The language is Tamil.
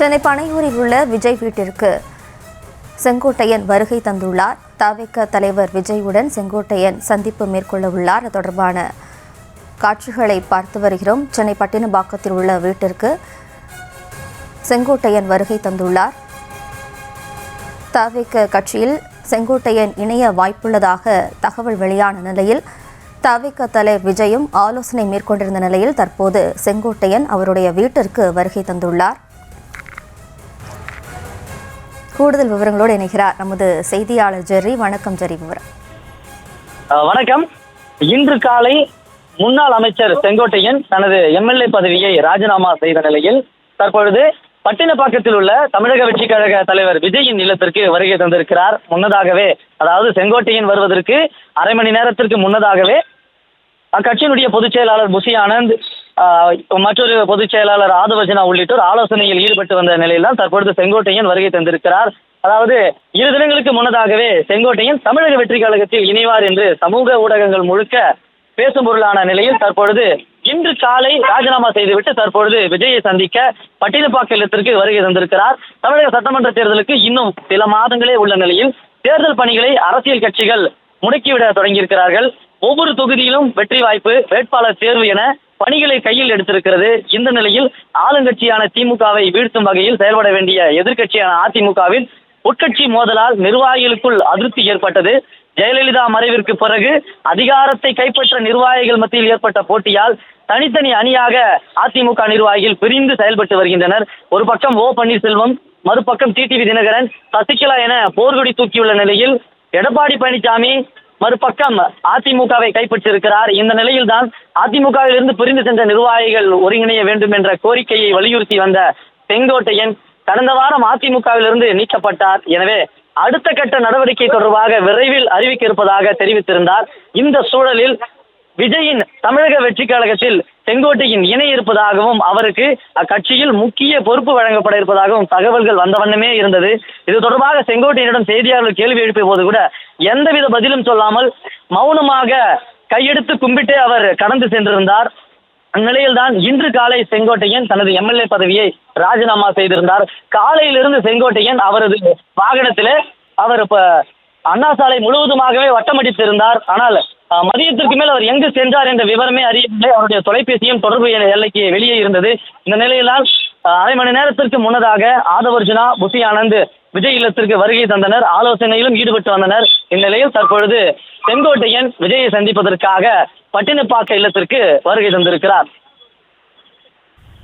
சென்னை பனையூரில் உள்ள விஜய் வீட்டிற்கு செங்கோட்டையன் வருகை தந்துள்ளார். தவிக தலைவர் விஜயுடன் செங்கோட்டையன் சந்திப்பு மேற்கொள்ள உள்ளார். அது தொடர்பான காட்சிகளை பார்த்து வருகிறோம். சென்னை பட்டினப்பாக்கத்தில் உள்ள வீட்டிற்கு செங்கோட்டையன் வருகை தந்துள்ளார். தவிக கட்சியில் செங்கோட்டையன் இணைய வாய்ப்புள்ளதாக தகவல் வெளியான நிலையில் தவிக தலைவர் விஜயும் ஆலோசனை மேற்கொண்டிருந்த நிலையில் தற்போது செங்கோட்டையன் அவருடைய வீட்டிற்கு வருகை தந்துள்ளார். கூடுதல் விவரங்களோடு இணைகிறார் நமது செய்தியாளர் ஜெர்ரி. வணக்கம் ஜெர்ரி, விவரம். வணக்கம். இன்று காலை முன்னாள் அமைச்சர் செங்கோட்டையன் தனது எம்எல்ஏ பதவியை ராஜினாமா செய்த நிலையில் தற்பொழுது பட்டினப்பாக்கத்தில் உள்ள தமிழக வெற்றி கழக தலைவர் விஜயின் இல்லத்திற்கு வருகை தந்திருக்கிறார். முன்னதாகவே, அதாவது செங்கோட்டையன் வருவதற்கு அரை மணி நேரத்திற்கு முன்னதாகவே அக்கட்சியினுடைய பொதுச் செயலாளர் புசி ஆனந்த், மற்றொரு பொதுச் செயலாளர் ஆதவர்ஜனா உள்ளிட்டோர் ஆலோசனையில் ஈடுபட்டு வந்த நிலையில்தான் தற்பொழுது செங்கோட்டையன் வருகை தந்திருக்கிறார். அதாவது 2 தினங்களுக்கு முன்னதாகவே செங்கோட்டையன் தமிழக வெற்றி கழகத்தில் இணைவார் என்று சமூக ஊடகங்கள் முழுக்க பேசும் பொருளான நிலையில் தற்பொழுது இன்று காலை ராஜினாமா செய்துவிட்டு தற்பொழுது விஜயை சந்திக்க பட்டினப்பாக்க இல்லத்திற்கு வருகை தந்திருக்கிறார். தமிழக சட்டமன்ற தேர்தலுக்கு இன்னும் சில மாதங்களே உள்ள நிலையில் தேர்தல் பணிகளை அரசியல் கட்சிகள் முடக்கிவிட தொடங்கியிருக்கிறார்கள். ஒவ்வொரு தொகுதியிலும் வெற்றி வாய்ப்பு, வேட்பாளர் தேர்வு என பணிகளை கையில் எடுத்திருக்கிறது. இந்த நிலையில் ஆளுங்கட்சியான திமுகவை வீழ்த்தும் வகையில் செயல்பட வேண்டிய எதிர்க்கட்சியான அதிமுகவின் உட்கட்சி மோதலால் நிர்வாகிகளுக்குள் அதிருப்தி ஏற்பட்டது. ஜெயலலிதா மறைவிற்கு பிறகு அதிகாரத்தை கைப்பற்ற நிர்வாகிகள் மத்தியில் ஏற்பட்ட போட்டியால் தனித்தனி அணியாக அதிமுக நிர்வாகிகள் பிரிந்து செயல்பட்டு வருகின்றனர். ஒரு பக்கம் ஓ பன்னீர்செல்வம், மறுபக்கம் டிடிவி தினகரன், சசிகலா என போர்கொடி தூக்கியுள்ள நிலையில் எடப்பாடி பழனிசாமி மறுபக்கம் அதிமுகவை கைப்பற்றிருக்கிறார். இந்த நிலையில்தான் அதிமுகவில் இருந்து பிரிந்து சென்ற நிர்வாகிகள் ஒருங்கிணைய வேண்டும் என்ற கோரிக்கையை வலியுறுத்தி வந்த செங்கோட்டையன் கடந்த வாரம் அதிமுகவிலிருந்து நீக்கப்பட்டார். எனவே அடுத்த கட்ட நடவடிக்கை தொடர்பாக விரைவில் அறிவிக்க இருப்பதாக தெரிவித்திருந்தார். இந்த சூழலில் விஜயின் தமிழக வெற்றி கழகத்தில் செங்கோட்டையின் இணை இருப்பதாகவும் அவருக்கு அக்கட்சியில் முக்கிய பொறுப்பு வழங்கப்பட இருப்பதாகவும் தகவல்கள் வந்த வண்ணமே இருந்தது. இது தொடர்பாக செங்கோட்டையனிடம் செய்தியாளர்கள் கேள்வி எழுப்பிய போது கூட எந்தவித பதிலும் சொல்லாமல் மௌனமாக கையெடுத்து கும்பிட்டு அவர் கடந்து சென்றிருந்தார். அந்நிலையில்தான் இன்று காலை செங்கோட்டையன் தனது எம்எல்ஏ பதவியை ராஜினாமா செய்திருந்தார். காலையிலிருந்து செங்கோட்டையன் அவரது வாகனத்திலே அவர் அண்ணா சாலை முழுவதுமாகவே வட்டமடித்திருந்தார். ஆனால் மதியத்திற்கு மேல் அவர் எங்கு சென்றார் என்ற விவரமே அறியவில்லை. அவருடைய தொலைபேசியும் தொடர்பு எல்லைக்கு வெளியே இருந்தது. இந்த நிலையில்தான் அரை மணி நேரத்திற்கு முன்னதாக ஆதவர்ஜனா, புசி ஆனந்த் விஜய் இல்லத்திற்கு வருகை தந்தனர். ஆலோசனையிலும் ஈடுபட்டு வந்தனர். இந்நிலையில் தற்பொழுது செங்கோட்டையன் விஜயை சந்திப்பதற்காக பட்டினப்பாக்க இல்லத்திற்கு வருகை தந்திருக்கிறார்.